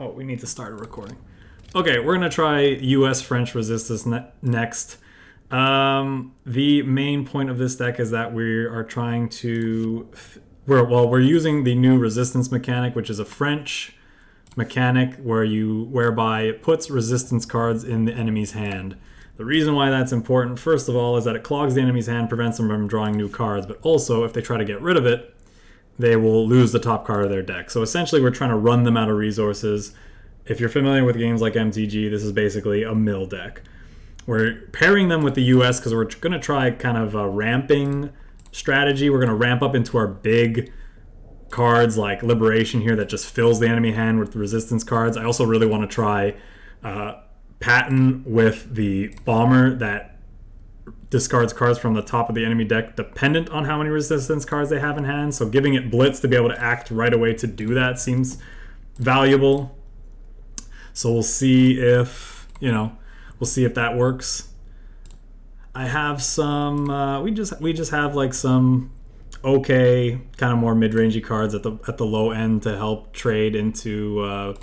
Oh, we need to start a recording. Okay, we're gonna try U.S. French Resistance next. The main point of this deck is that we are trying to... we're using the new Resistance mechanic, which is a French mechanic whereby it puts resistance cards in the enemy's hand. The reason why that's important, first of all, is that it clogs the enemy's hand, prevents them from drawing new cards, but also if they try to get rid of it, they will lose the top card of their deck. So essentially we're trying to run them out of resources. If you're familiar with games like MTG, this is basically a mill deck. We're pairing them with the US because we're going to try kind of a ramping strategy. We're going to ramp up into our big cards like Liberation here that just fills the enemy hand with resistance cards. I also really want to try Patton with the Bomber that discards cards from the top of the enemy deck dependent on how many resistance cards they have in hand. So giving it Blitz to be able to act right away to do that seems valuable. So we'll see if, we'll see if that works. I have some, we just have like some okay, kind of more mid-rangey cards at the low end to help trade into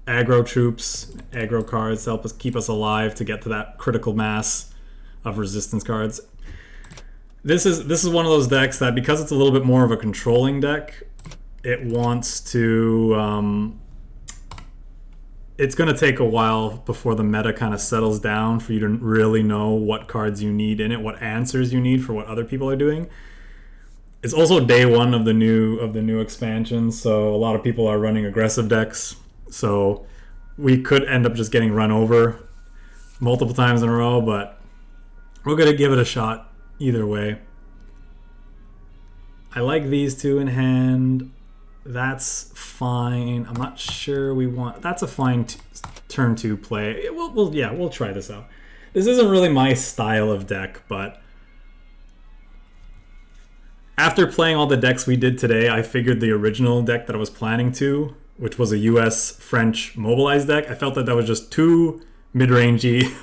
aggro troops, aggro cards to help us keep us alive to get to that critical mass of resistance cards. This is one of those decks that, because it's a little bit more of a controlling deck, it wants to it's going to take a while before the meta kind of settles down for you to really know what cards you need in it, what answers you need for what other people are doing. It's also day one of the new expansion, so a lot of people are running aggressive decks, so we could end up just getting run over multiple times in a row, but we're going to give it a shot either way. I like these two in hand. That's fine. I'm not sure we want... That's a fine turn 2 play. We'll try this out. This isn't really my style of deck, but after playing all the decks we did today, I figured the original deck that I was planning to, which was a US-French mobilized deck, I felt that was just too mid-rangey.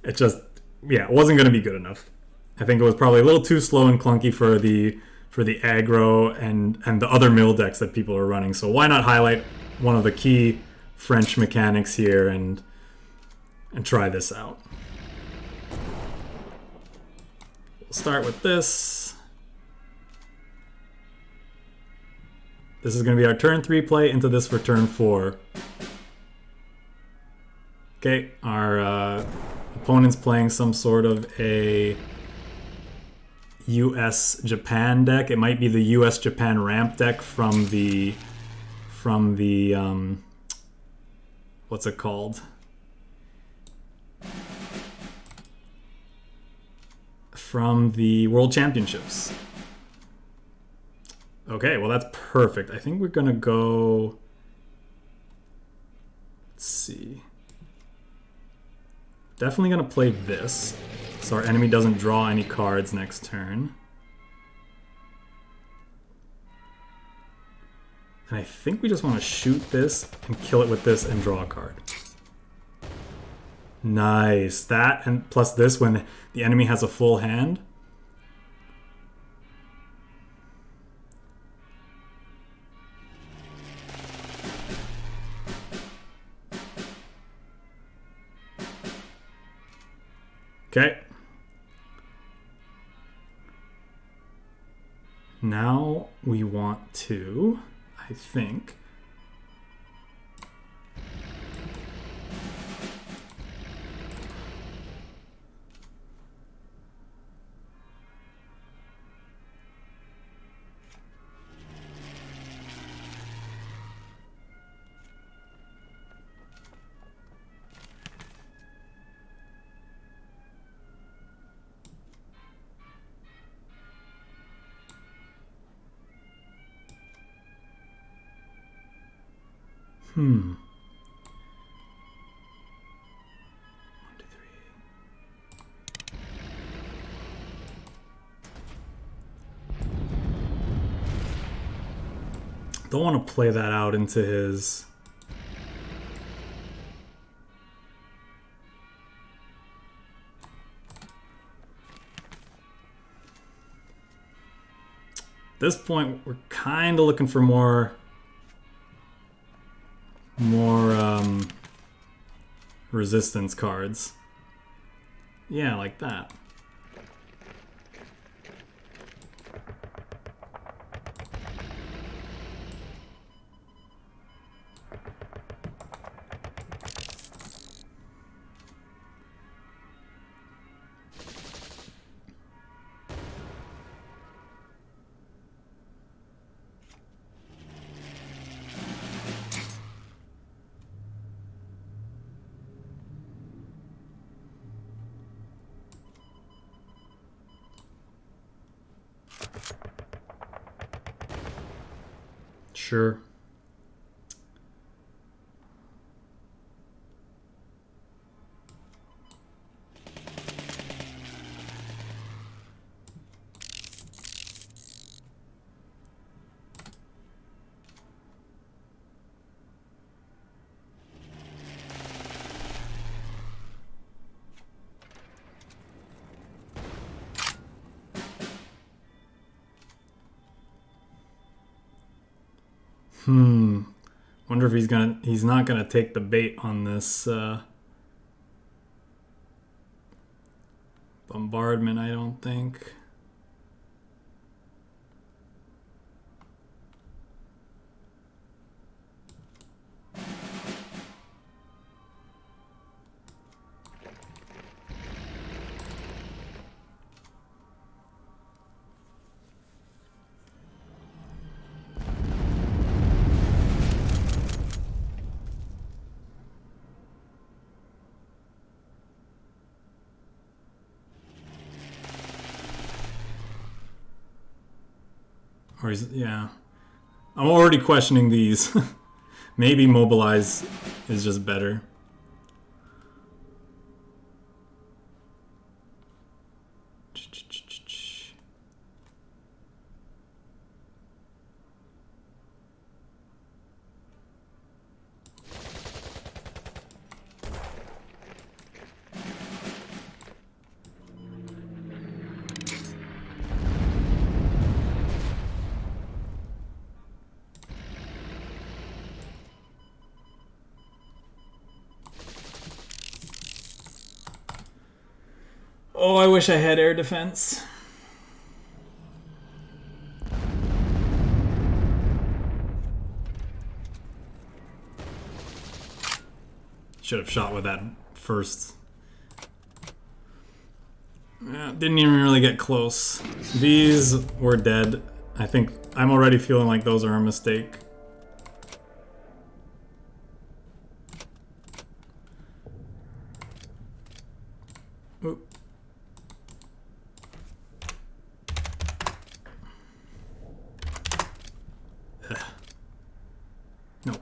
It just... it wasn't going to be good enough. I think it was probably a little too slow and clunky for the aggro and the other mill decks that people are running. So why not highlight one of the key French mechanics here and try this out. We'll start with this. This is going to be our turn 3 play into this for turn 4. Okay, our opponent's playing some sort of a US-Japan deck. It might be the US-Japan ramp deck from the what's it called? From the World Championships. Okay, well that's perfect. I think we're gonna go... Let's see. Definitely gonna play this, so our enemy doesn't draw any cards next turn. And I think we just want to shoot this and kill it with this and draw a card. Nice. That and plus this when the enemy has a full hand. Okay. Now we want to, I think, One, two, three. Don't want to play that out into his... At this point, we're kind of looking for more... more resistance cards. Yeah, like that. Sure. Wonder if he's not gonna take the bait on this bombardment, I don't think. Or yeah. I'm already questioning these. Maybe mobilize is just better. Oh, I wish I had air defense. Should have shot with that first. Yeah, didn't even really get close. These were dead. I think I'm already feeling like those are a mistake. Oop. No.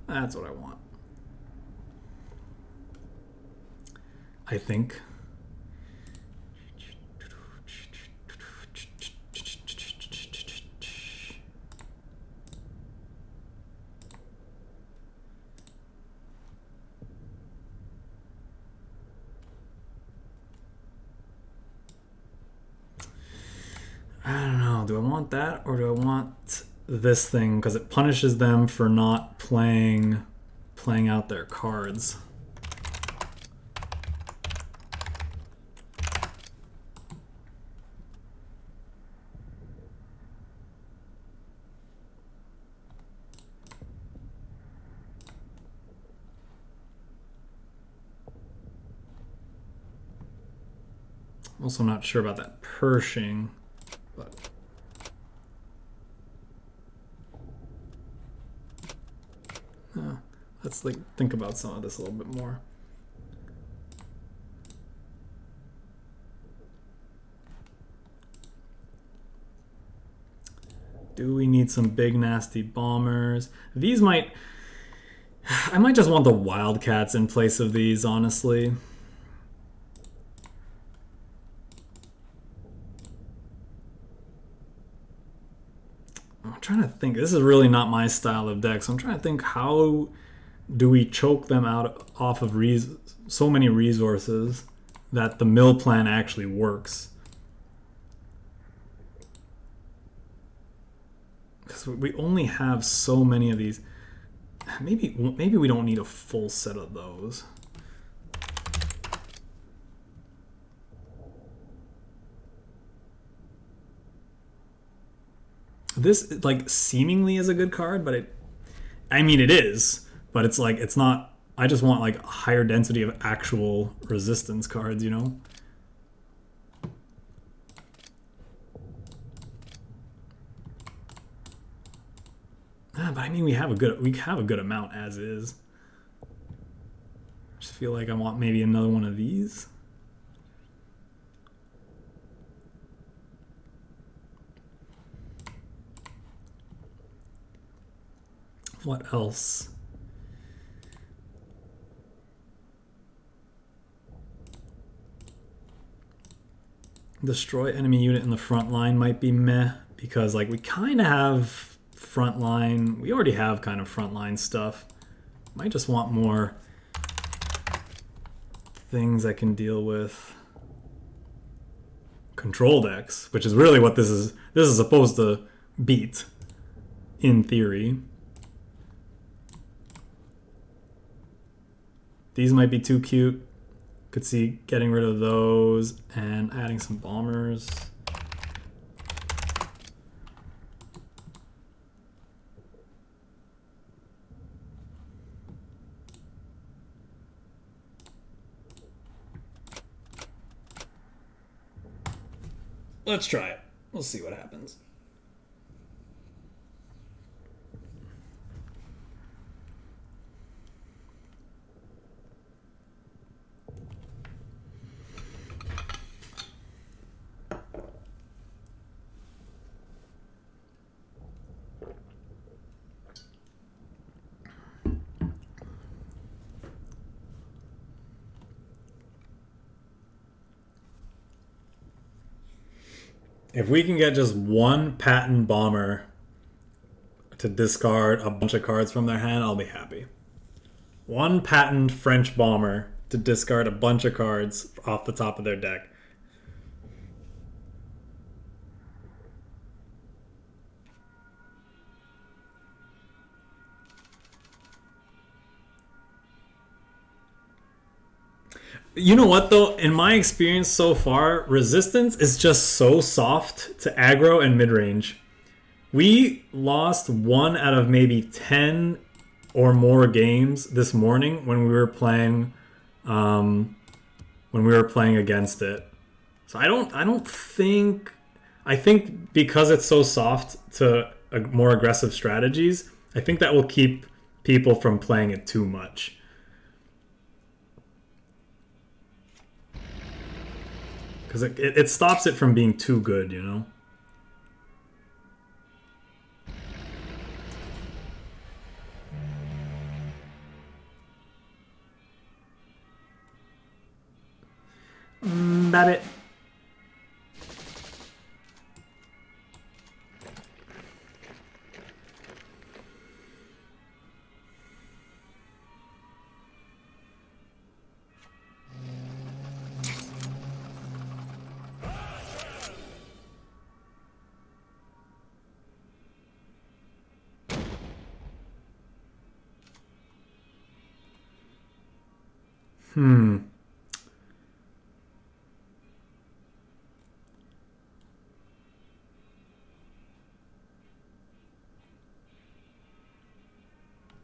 That's what I want. I think. I don't know. Do I want that or do I want this thing? Because it punishes them for not playing out their cards. Also not sure about that Pershing, but let's think about some of this a little bit more. Do we need some big nasty bombers? These might... I might just want the Wildcats in place of these, honestly. I'm trying to think. This is really not my style of deck, so I'm trying to think, how do we choke them out off of so many resources that the mill plan actually works? Because we only have so many of these. Maybe we don't need a full set of those. This like seemingly is a good card, but I mean it is, but it's like it's not. I just want like a higher density of actual resistance cards, you know? But I mean we have a good amount as is. I just feel like I want maybe another one of these. What else? Destroy enemy unit in the front line might be meh, because like we kind of have front line. We already have kind of front line stuff. Might just want more things I can deal with. Control decks, which is really what this is. This is supposed to beat, in theory. These might be too cute. Could see getting rid of those and adding some bombers. Let's try it. We'll see what happens. If we can get just one patent bomber to discard a bunch of cards from their hand, I'll be happy. One patent French bomber to discard a bunch of cards off the top of their deck. You know what though? In my experience so far, resistance is just so soft to aggro and mid-range. We lost 1 out of maybe 10 or more games this morning when we were playing against it. So I think because it's so soft to more aggressive strategies, I think that will keep people from playing it too much. Because it stops it from being too good, you know? Babbitt.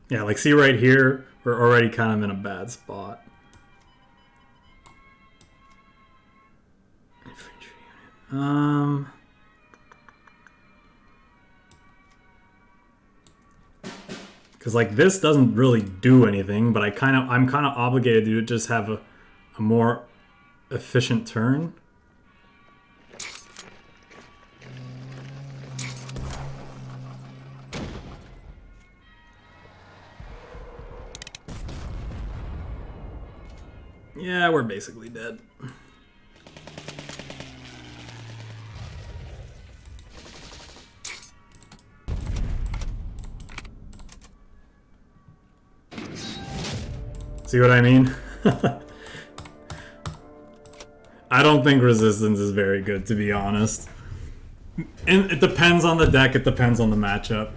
Yeah, like see right here, we're already kind of in a bad spot. Because like this doesn't really do anything, but I'm kind of obligated to just have a more efficient turn. Yeah, we're basically dead. See what I mean? I don't think resistance is very good, to be honest. And it depends on the deck, it depends on the matchup.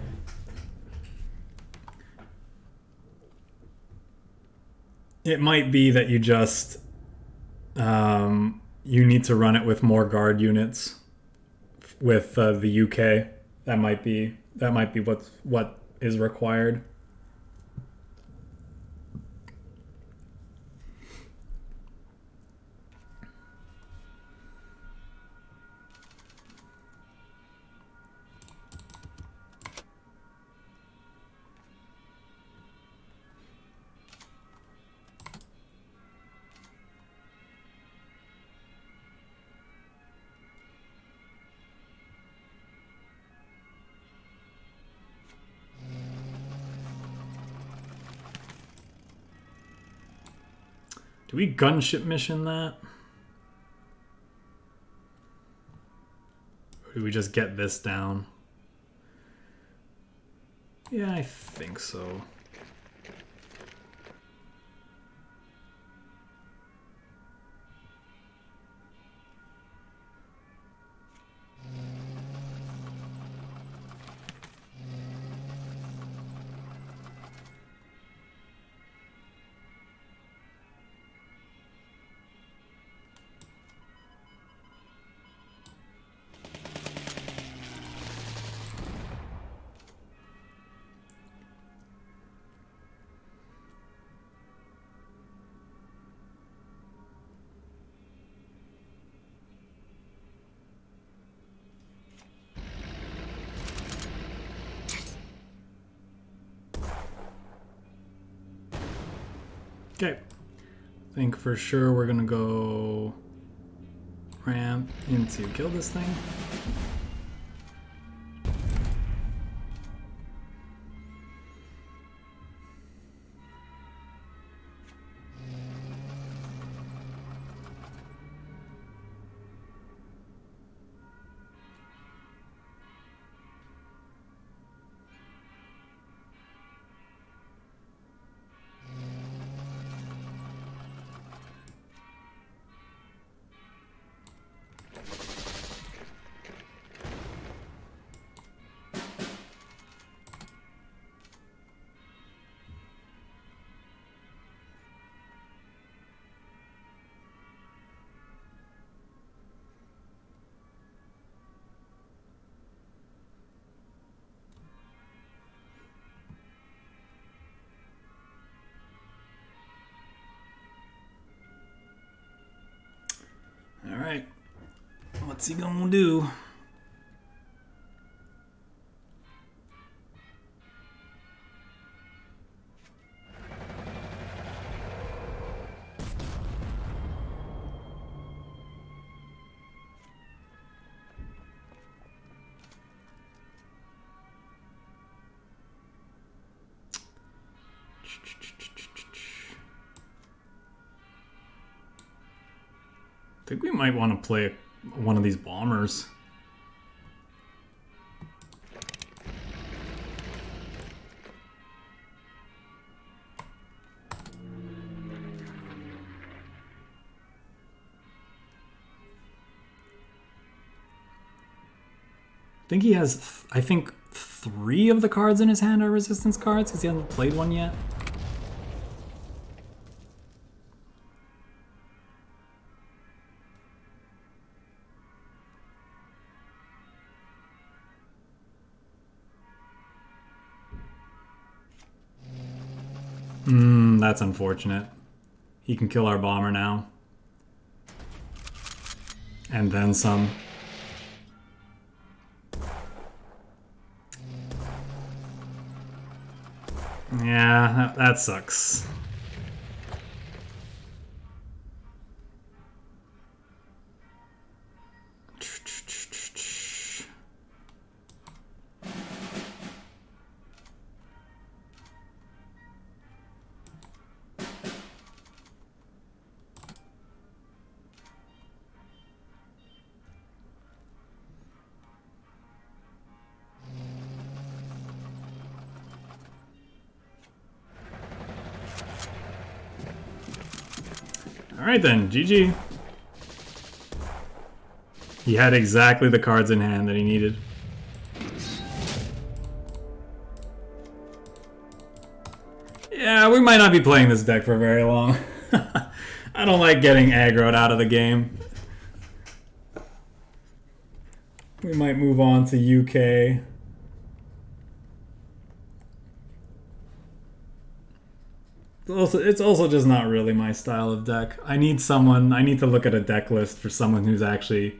It might be that you just you need to run it with more guard units with the UK. That might be what is required. Do we gunship mission that? Or do we just get this down? Yeah, I think so. Okay. I think for sure we're gonna go ramp into kill this thing. All right, what's he gonna do? I think we might want to play one of these bombers. I think he has, I think 3 of the cards in his hand are resistance cards because he hasn't played one yet. That's unfortunate. He can kill our bomber now. And then some. Yeah, that sucks. Alright then, GG. He had exactly the cards in hand that he needed. Yeah, we might not be playing this deck for very long. I don't like getting aggroed out of the game. We might move on to UK. It's also just not really my style of deck. I need to look at a deck list for someone who's actually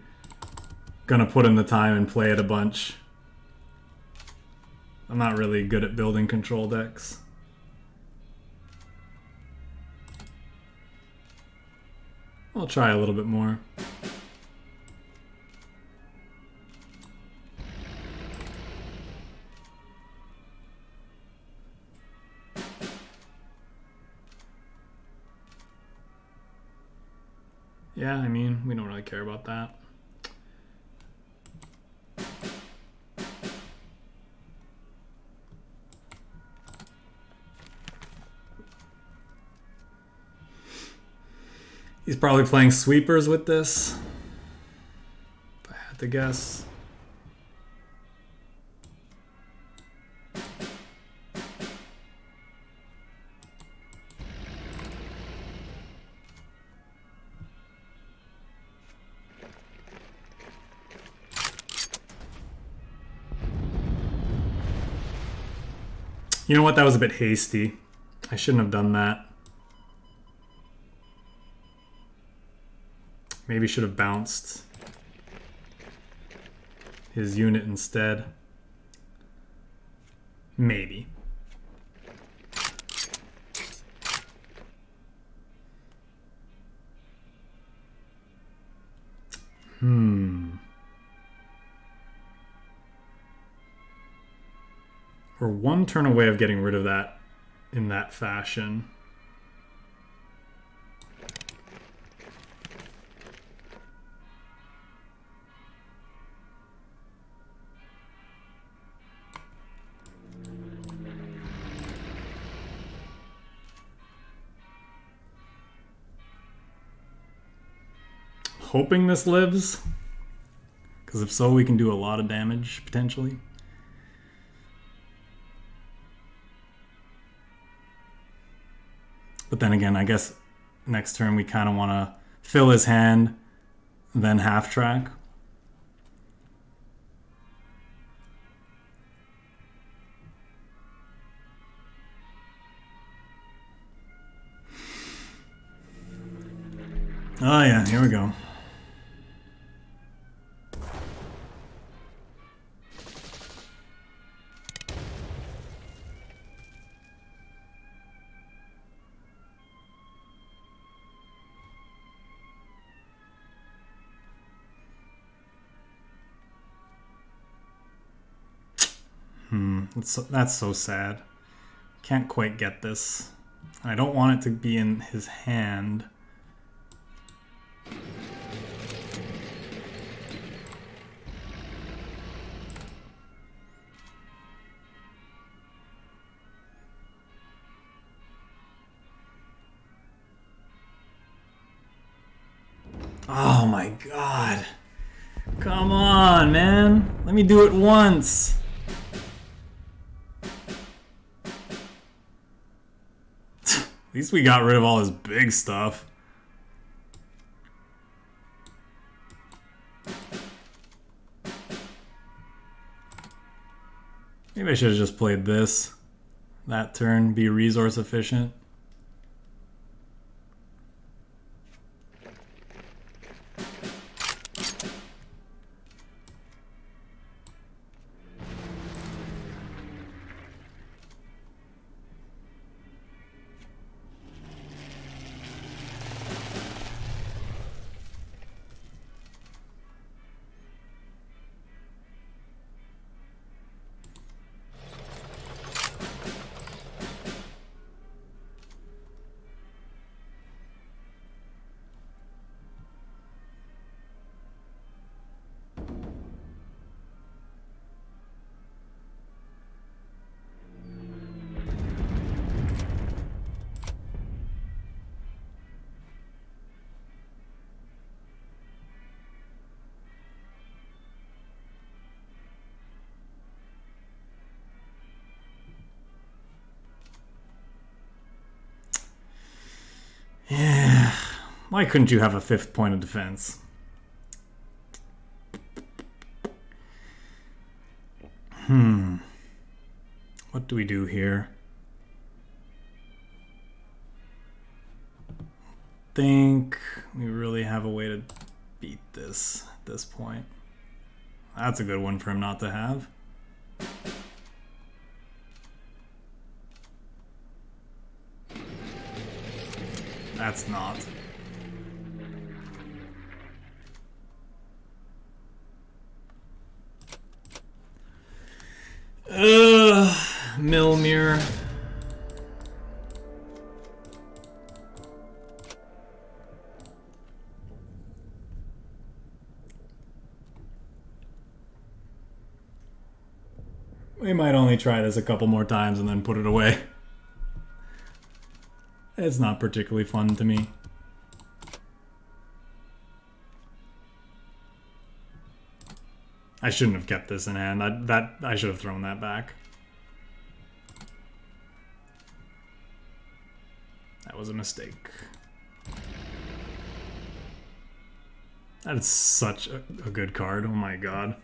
gonna put in the time and play it a bunch. I'm not really good at building control decks. I'll try a little bit more. Yeah, I mean, we don't really care about that. He's probably playing sweepers with this, if I had to guess. You know what? That was a bit hasty. I shouldn't have done that. Maybe should have bounced his unit instead. Maybe. We're one turn away of getting rid of that in that fashion. Hoping this lives, because if so, we can do a lot of damage potentially. But then again, I guess next turn we kind of want to fill his hand, then half track. Oh yeah, here we go. That's so sad. Can't quite get this. I don't want it to be in his hand. Oh my god. Come on, man. Let me do it once. At least we got rid of all his big stuff. Maybe I should have just played this. That turn, be resource efficient. Why couldn't you have a 5th point of defense? What do we do here? Think we really have a way to beat this at this point. That's a good one for him not to have. That's not. Milmir. We might only try this a couple more times and then put it away. It's not particularly fun to me. I shouldn't have kept this in hand. I should have thrown that back. That was a mistake. That is such a good card. Oh my god.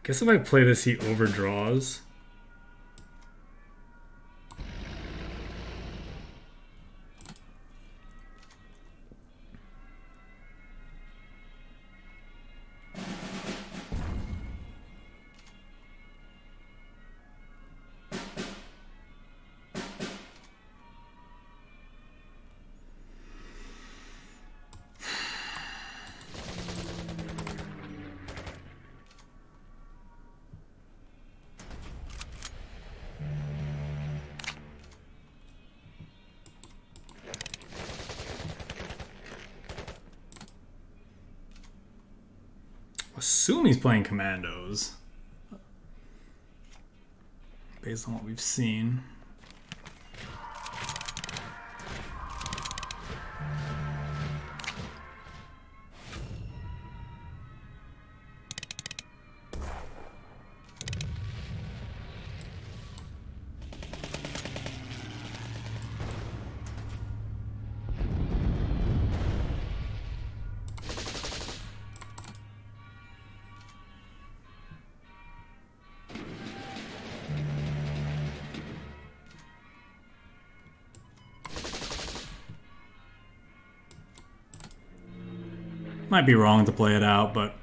Guess if I play this, he overdraws. Assume he's playing commandos based on what we've seen. Might be wrong to play it out, but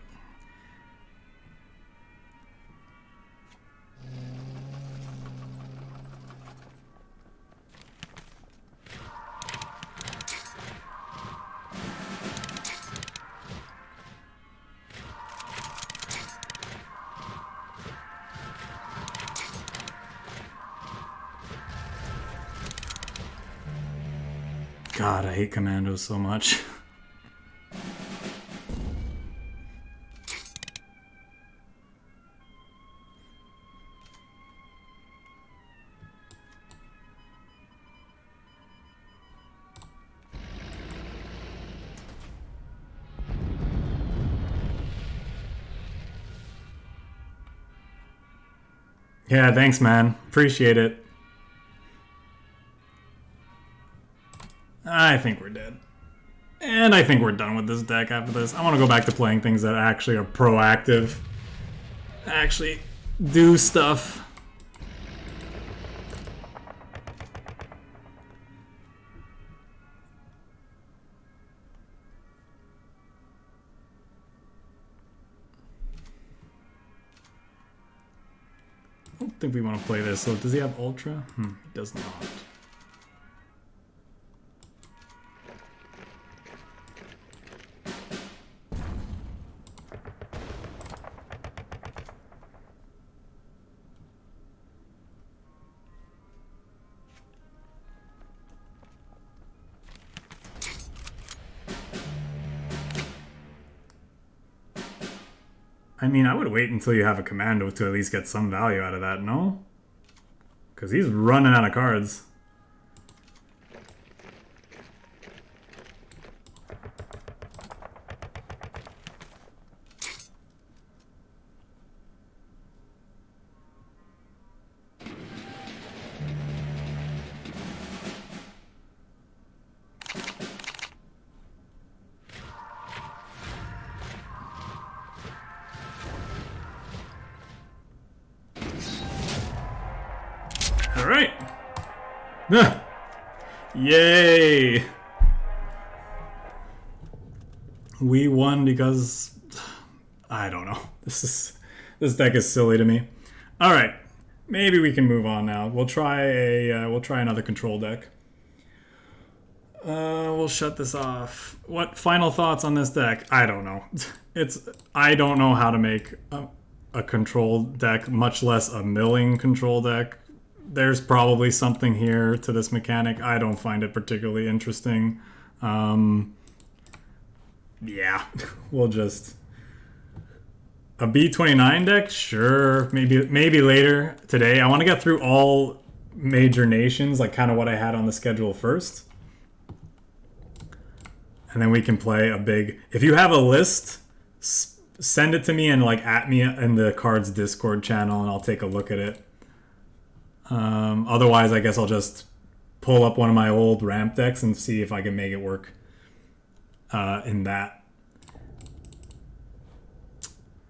God, I hate commandos so much. Yeah, thanks, man. Appreciate it. I think we're dead. And I think we're done with this deck after this. I want to go back to playing things that actually are proactive. Actually do stuff. I don't think we want to play this. So does he have Ultra? He does not. I mean, I would wait until you have a commando to at least get some value out of that, no? Because he's running out of cards. right. Yay. We won because I don't know. This deck is silly to me. All right. Maybe we can move on now. We'll try another control deck. We'll shut this off. What final thoughts on this deck? I don't know. I don't know how to make a control deck, much less a milling control deck. There's probably something here to this mechanic. I don't find it particularly interesting. Yeah, we'll just a B29 deck. Sure, maybe later today. I want to get through all major nations, like kind of what I had on the schedule first. And then we can play a big... If you have a list, send it to me and like at me in the KARDS Discord channel, and I'll take a look at it. Otherwise, I guess I'll just pull up one of my old ramp decks and see if I can make it work in that.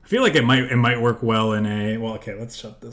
I feel like it might work well in a... Well, okay, let's shut this.